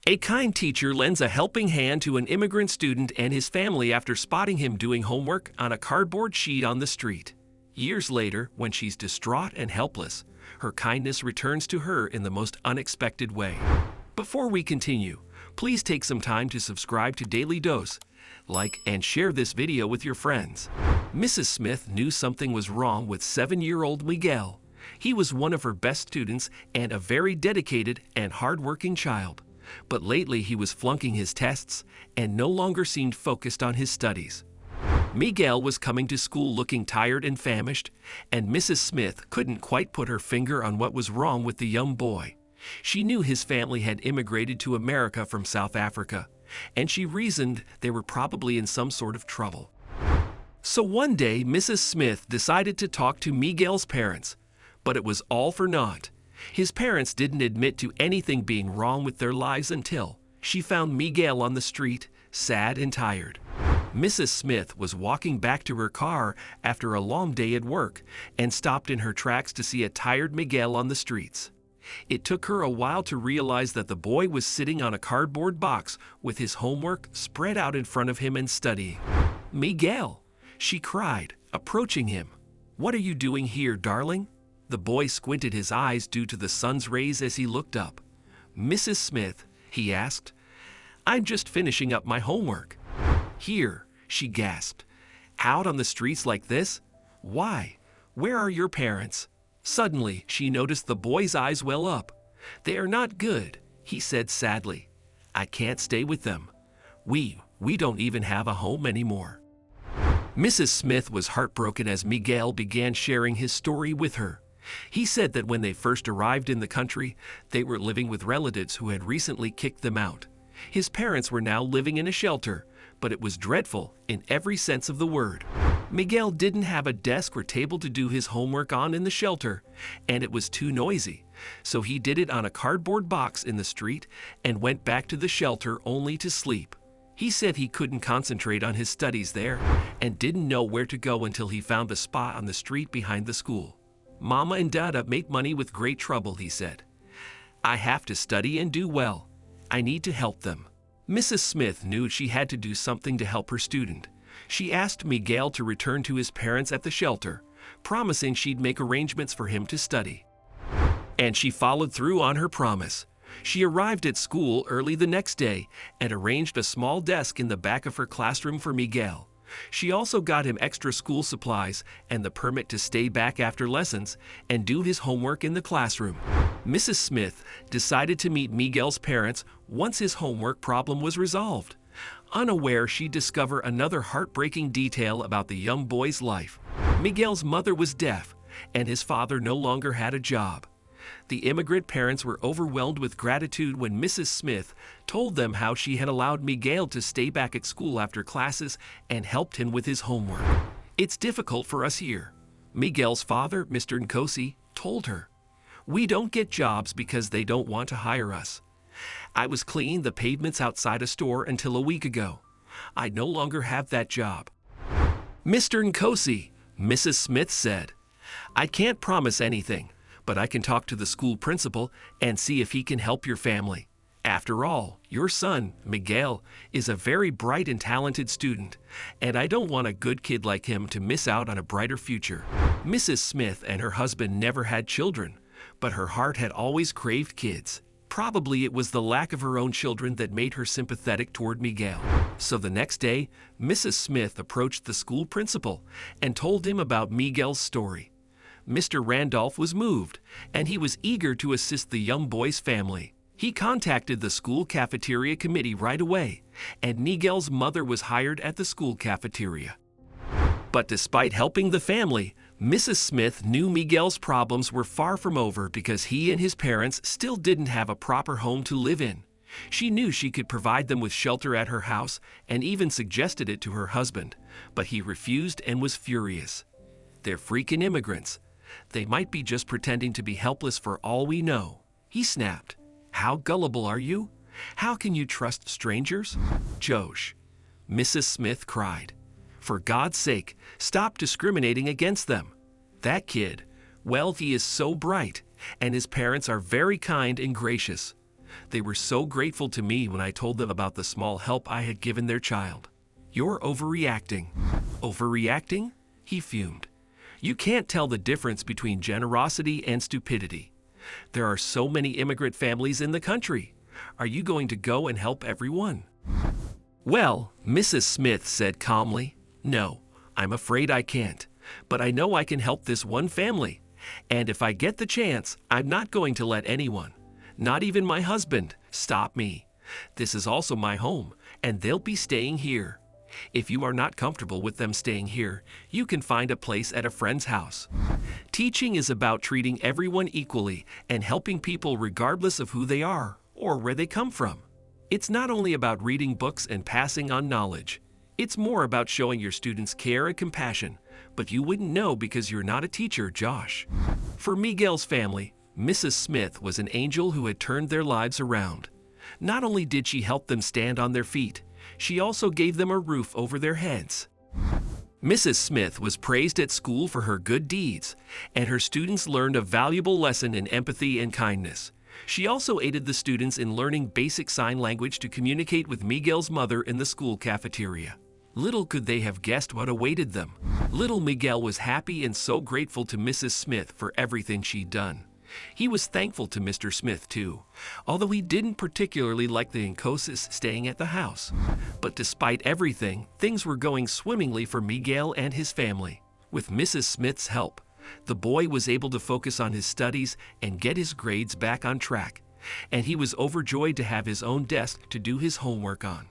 A kind teacher lends a helping hand to an immigrant student and his family after spotting him doing homework on a cardboard sheet on the street. Years later, when she's distraught and helpless, her kindness returns to her in the most unexpected way. Before we continue, please take some time to subscribe to Dailydose, like and share this video with your friends. Mrs. Smith knew something was wrong with 7-year-old Miguel. He was one of her best students and a very dedicated and hardworking child. But lately he was flunking his tests and no longer seemed focused on his studies. Miguel was coming to school looking tired and famished, and Mrs. Smith couldn't quite put her finger on what was wrong with the young boy. She knew his family had immigrated to America from South Africa, and she reasoned they were probably in some sort of trouble. So one day, Mrs. Smith decided to talk to Miguel's parents, but it was all for naught. His parents didn't admit to anything being wrong with their lives until she found Miguel on the street, sad and tired. Mrs. Smith was walking back to her car after a long day at work and stopped in her tracks to see a tired Miguel on the streets. It took her a while to realize that the boy was sitting on a cardboard box with his homework spread out in front of him and studying. "Miguel!" she cried, approaching him. "What are you doing here, darling?" The boy squinted his eyes due to the sun's rays as he looked up. "Mrs. Smith," he asked, "I'm just finishing up my homework." "Here," she gasped. "Out on the streets like this? Why? Where are your parents?" Suddenly, she noticed the boy's eyes well up. "They are not good," he said sadly. "I can't stay with them. We don't even have a home anymore." Mrs. Smith was heartbroken as Miguel began sharing his story with her. He said that when they first arrived in the country, they were living with relatives who had recently kicked them out. His parents were now living in a shelter, but it was dreadful in every sense of the word. Miguel didn't have a desk or table to do his homework on in the shelter, and it was too noisy, so he did it on a cardboard box in the street and went back to the shelter only to sleep. He said he couldn't concentrate on his studies there and didn't know where to go until he found a spot on the street behind the school. "Mama and Dada make money with great trouble," he said. "I have to study and do well. I need to help them." Mrs. Smith knew she had to do something to help her student. She asked Miguel to return to his parents at the shelter, promising she'd make arrangements for him to study. And she followed through on her promise. She arrived at school early the next day and arranged a small desk in the back of her classroom for Miguel. She also got him extra school supplies and the permit to stay back after lessons and do his homework in the classroom. Mrs. Smith decided to meet Miguel's parents once his homework problem was resolved. Unaware, she'd discover another heartbreaking detail about the young boy's life. Miguel's mother was deaf, and his father no longer had a job. The immigrant parents were overwhelmed with gratitude when Mrs. Smith told them how she had allowed Miguel to stay back at school after classes and helped him with his homework. "It's difficult for us here," Miguel's father, Mr. Nkosi, told her. "We don't get jobs because they don't want to hire us. I was cleaning the pavements outside a store until a week ago. I no longer have that job." "Mr. Nkosi," Mrs. Smith said, "I can't promise anything, but I can talk to the school principal and see if he can help your family. After all, your son, Miguel, is a very bright and talented student, and I don't want a good kid like him to miss out on a brighter future." Mrs. Smith and her husband never had children, but her heart had always craved kids. Probably it was the lack of her own children that made her sympathetic toward Miguel. So the next day, Mrs. Smith approached the school principal and told him about Miguel's story. Mr. Randolph was moved, and he was eager to assist the young boy's family. He contacted the school cafeteria committee right away, and Miguel's mother was hired at the school cafeteria. But despite helping the family, Mrs. Smith knew Miguel's problems were far from over because he and his parents still didn't have a proper home to live in. She knew she could provide them with shelter at her house and even suggested it to her husband, but he refused and was furious. "They're freaking immigrants. They might be just pretending to be helpless for all we know," he snapped. "How gullible are you? How can you trust strangers?" "Josh," Mrs. Smith cried, "for God's sake, stop discriminating against them. That kid, well, he is so bright, and his parents are very kind and gracious. They were so grateful to me when I told them about the small help I had given their child. You're overreacting. Overreacting? He fumed. You can't tell the difference between generosity and stupidity. There are so many immigrant families in the country. Are you going to go and help everyone? Well, Mrs. Smith said calmly, no, I'm afraid I can't. But I know I can help this one family. And if I get the chance, I'm not going to let anyone, not even my husband, stop me. This is also my home, and they'll be staying here. If you are not comfortable with them staying here, you can find a place at a friend's house. Teaching is about treating everyone equally and helping people regardless of who they are or where they come from. It's not only about reading books and passing on knowledge. It's more about showing your students care and compassion, but you wouldn't know because you're not a teacher, Josh. For Miguel's family, Mrs. Smith was an angel who had turned their lives around. Not only did she help them stand on their feet, she also gave them a roof over their heads. Mrs. Smith was praised at school for her good deeds, and her students learned a valuable lesson in empathy and kindness. She also aided the students in learning basic sign language to communicate with Miguel's mother in the school cafeteria. Little could they have guessed what awaited them. Little Miguel was happy and so grateful to Mrs. Smith for everything she'd done. He was thankful to Mr. Smith too, although he didn't particularly like the Incoses staying at the house. But despite everything, things were going swimmingly for Miguel and his family. With Mrs. Smith's help, the boy was able to focus on his studies and get his grades back on track, and he was overjoyed to have his own desk to do his homework on.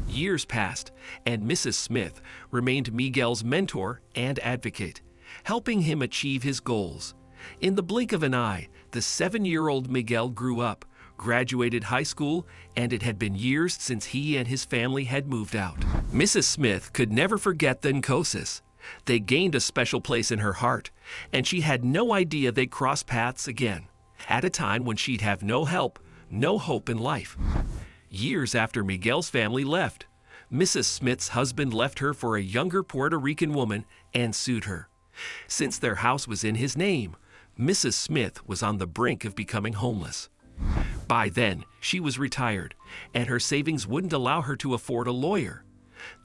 Years passed, and Mrs. Smith remained Miguel's mentor and advocate, helping him achieve his goals. In the blink of an eye, the 7-year-old Miguel grew up, graduated high school, and it had been years since he and his family had moved out. Mrs. Smith could never forget the Incoses. They gained a special place in her heart, and she had no idea they'd cross paths again, at a time when she'd have no help, no hope in life. Years after Miguel's family left, Mrs. Smith's husband left her for a younger Puerto Rican woman and sued her. Since their house was in his name, Mrs. Smith was on the brink of becoming homeless. By then, she was retired, and her savings wouldn't allow her to afford a lawyer.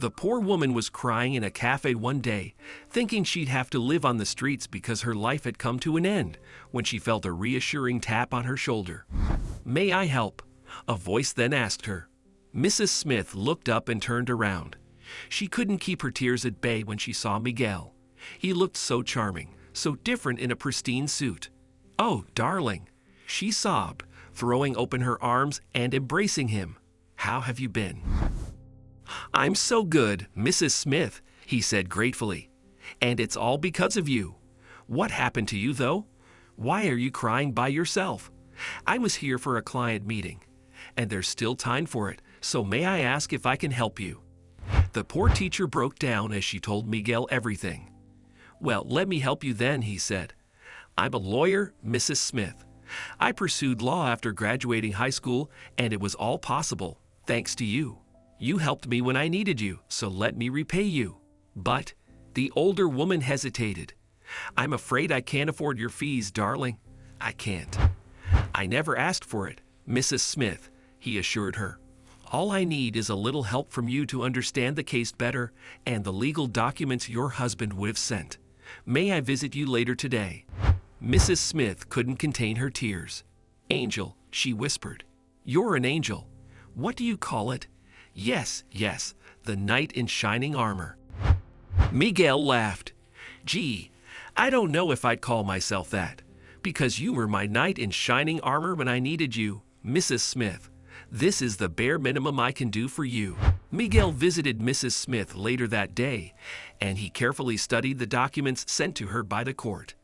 The poor woman was crying in a cafe one day, thinking she'd have to live on the streets because her life had come to an end, when she felt a reassuring tap on her shoulder. "May I help?" a voice then asked her. Mrs. Smith looked up and turned around. She couldn't keep her tears at bay when she saw Miguel. He looked so charming, so different in a pristine suit. "Oh, darling," she sobbed, throwing open her arms and embracing him. "How have you been?" "I'm so good, Mrs. Smith," he said gratefully. "And it's all because of you. What happened to you, though? Why are you crying by yourself? I was here for a client meeting, and there's still time for it, so may I ask if I can help you?" The poor teacher broke down as she told Miguel everything. "Well, let me help you then," he said. "I'm a lawyer, Mrs. Smith. I pursued law after graduating high school, and it was all possible, thanks to you. You helped me when I needed you, so let me repay you." But the older woman hesitated. "I'm afraid I can't afford your fees, darling. I can't." "I never asked for it, Mrs. Smith," he assured her. "All I need is a little help from you to understand the case better and the legal documents your husband would have sent. May I visit you later today?" Mrs. Smith couldn't contain her tears. "Angel," she whispered. "You're an angel. What do you call it? Yes, yes, the knight in shining armor." Miguel laughed. "Gee, I don't know if I'd call myself that, because you were my knight in shining armor when I needed you, Mrs. Smith. This is the bare minimum I can do for you." Miguel visited Mrs. Smith later that day, and he carefully studied the documents sent to her by the court.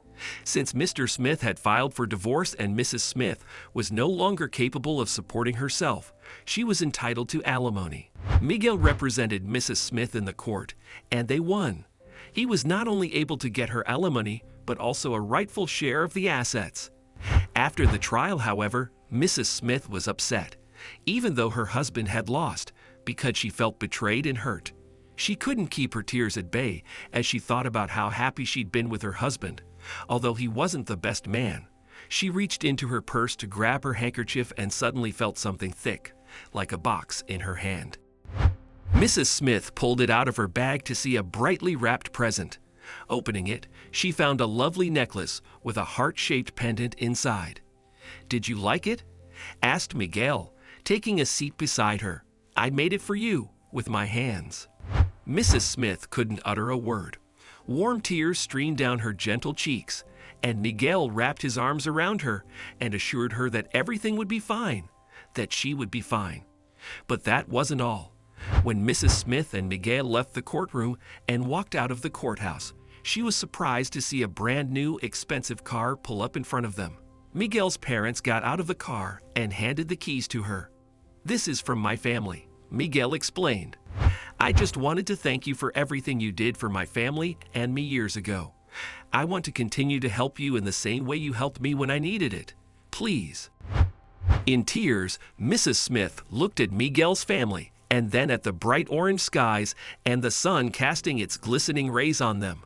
Since Mr. Smith had filed for divorce and Mrs. Smith was no longer capable of supporting herself, she was entitled to alimony. Miguel represented Mrs. Smith in the court, and they won. He was not only able to get her alimony, but also a rightful share of the assets. After the trial, however, Mrs. Smith was upset, even though her husband had lost, because she felt betrayed and hurt. She couldn't keep her tears at bay as she thought about how happy she'd been with her husband. Although he wasn't the best man, She reached into her purse to grab her handkerchief and suddenly felt something thick, like a box, in her hand. Mrs. Smith pulled it out of her bag to see a brightly wrapped present. Opening it, she found a lovely necklace with a heart-shaped pendant inside. "Did you like it?" asked Miguel, taking a seat beside her. "I made it for you, with my hands." Mrs. Smith couldn't utter a word. Warm tears streamed down her gentle cheeks, and Miguel wrapped his arms around her and assured her that everything would be fine, that she would be fine. But that wasn't all. When Mrs. Smith and Miguel left the courtroom and walked out of the courthouse, she was surprised to see a brand new, expensive car pull up in front of them. Miguel's parents got out of the car and handed the keys to her. "This is from my family," Miguel explained. "I just wanted to thank you for everything you did for my family and me years ago. I want to continue to help you in the same way you helped me when I needed it. Please." In tears, Mrs. Smith looked at Miguel's family and then at the bright orange skies and the sun casting its glistening rays on them.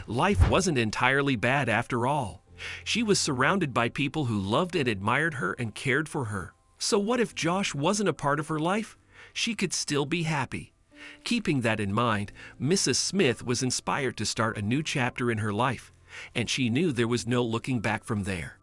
Life wasn't entirely bad after all. She was surrounded by people who loved and admired her and cared for her. So what if Josh wasn't a part of her life? She could still be happy. Keeping that in mind, Mrs. Smith was inspired to start a new chapter in her life, and she knew there was no looking back from there.